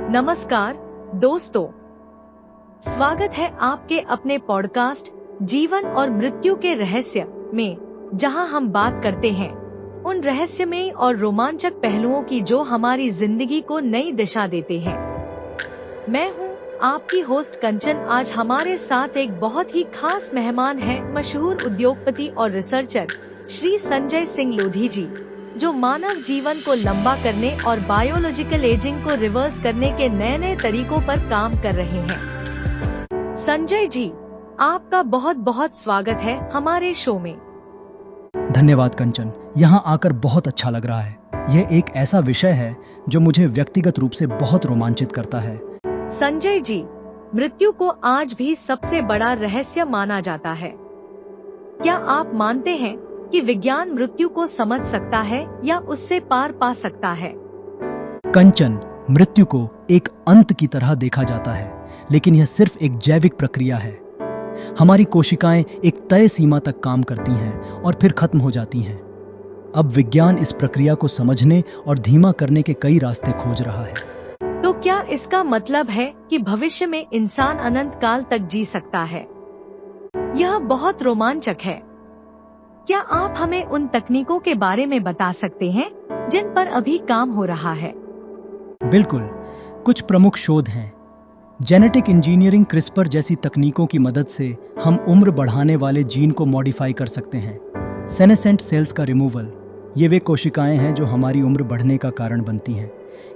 नमस्कार दोस्तों, स्वागत है आपके अपने पॉडकास्ट जीवन और मृत्यु के रहस्य में, जहां हम बात करते हैं उन रहस्यमय और रोमांचक पहलुओं की जो हमारी जिंदगी को नई दिशा देते हैं। मैं हूं आपकी होस्ट कंचन। आज हमारे साथ एक बहुत ही खास मेहमान है, मशहूर उद्योगपति और रिसर्चर श्री संजय सिंह लोधी जी, जो मानव जीवन को लंबा करने और बायोलॉजिकल एजिंग को रिवर्स करने के नए नए तरीकों पर काम कर रहे हैं। संजय जी, आपका बहुत बहुत स्वागत है हमारे शो में। धन्यवाद कंचन, यहाँ आकर बहुत अच्छा लग रहा है। यह एक ऐसा विषय है जो मुझे व्यक्तिगत रूप से बहुत रोमांचित करता है। संजय जी, मृत्यु को आज भी सबसे बड़ा रहस्य माना जाता है। क्या आप मानते हैं कि विज्ञान मृत्यु को समझ सकता है या उससे पार पा सकता है? कंचन, मृत्यु को एक अंत की तरह देखा जाता है, लेकिन यह सिर्फ एक जैविक प्रक्रिया है। हमारी कोशिकाएं एक तय सीमा तक काम करती हैं और फिर खत्म हो जाती हैं। अब विज्ञान इस प्रक्रिया को समझने और धीमा करने के कई रास्ते खोज रहा है। तो क्या इसका मतलब है कि भविष्य में इंसान अनंत काल तक जी सकता है? यह बहुत रोमांचक है। क्या आप हमें उन तकनीकों के बारे में बता सकते हैं जिन पर अभी काम हो रहा है? बिल्कुल, कुछ प्रमुख शोध हैं। जेनेटिक इंजीनियरिंग, क्रिस्पर जैसी तकनीकों की मदद से हम उम्र बढ़ाने वाले जीन को मॉडिफाई कर सकते हैं। सेनेसेंट सेल्स का रिमूवल, ये वे कोशिकाएं हैं जो हमारी उम्र बढ़ने का कारण बनती हैं।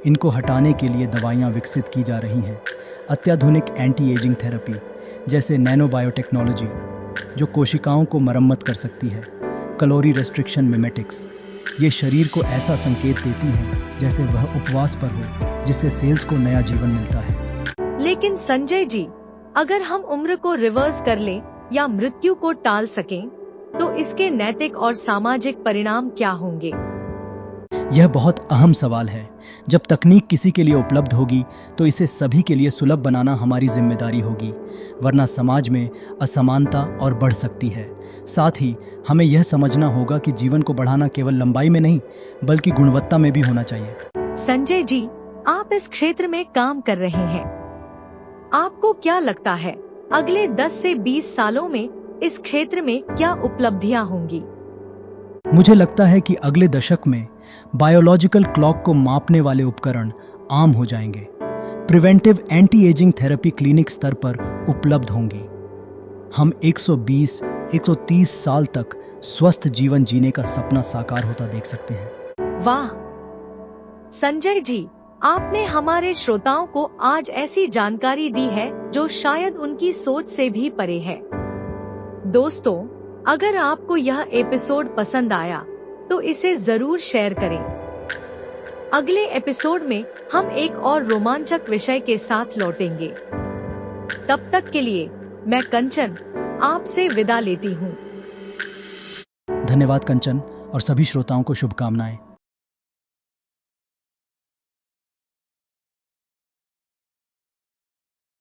इनको हटाने के लिए दवाइयाँ विकसित की जा रही हैं। अत्याधुनिक एंटी एजिंग थेरेपी जैसे नैनो बायोटेक्नोलॉजी, जो कोशिकाओं को मरम्मत कर सकती है। कैलोरी रेस्ट्रिक्शन मिमेटिक्स, ये शरीर को ऐसा संकेत देती हैं जैसे वह उपवास पर हो, जिससे सेल्स को नया जीवन मिलता है। लेकिन संजय जी, अगर हम उम्र को रिवर्स कर लें या मृत्यु को टाल सकें, तो इसके नैतिक और सामाजिक परिणाम क्या होंगे? यह बहुत अहम सवाल है। जब तकनीक किसी के लिए उपलब्ध होगी तो इसे सभी के लिए सुलभ बनाना हमारी जिम्मेदारी होगी, वरना समाज में असमानता और बढ़ सकती है। साथ ही हमें यह समझना होगा कि जीवन को बढ़ाना केवल लंबाई में नहीं, बल्कि गुणवत्ता में भी होना चाहिए। संजय जी, आप इस क्षेत्र में काम कर रहे हैं। आपको क्या लगता है, अगले 10 से 20 सालों में इस क्षेत्र में क्या उपलब्धियां होंगी? मुझे लगता है कि अगले दशक में बायोलॉजिकल क्लॉक को मापने वाले उपकरण आम हो जाएंगे। Preventive anti ageing therapy clinic स्तर पर उपलब्ध होंगी। हम 120-130 साल तक स्वस्थ जीवन जीने का सपना साकार होता देख सकते हैं। वाह संजय जी, आपने हमारे श्रोताओं को आज ऐसी जानकारी दी है जो शायद उनकी सोच से भी परे है। दोस्तों, अगर आपको यह एपिसोड पसंद आया तो इसे जरूर शेयर करें। अगले एपिसोड में हम एक और रोमांचक विषय के साथ लौटेंगे। तब तक के लिए मैं कंचन आपसे विदा लेती हूँ। धन्यवाद कंचन, और सभी श्रोताओं को शुभकामनाएं।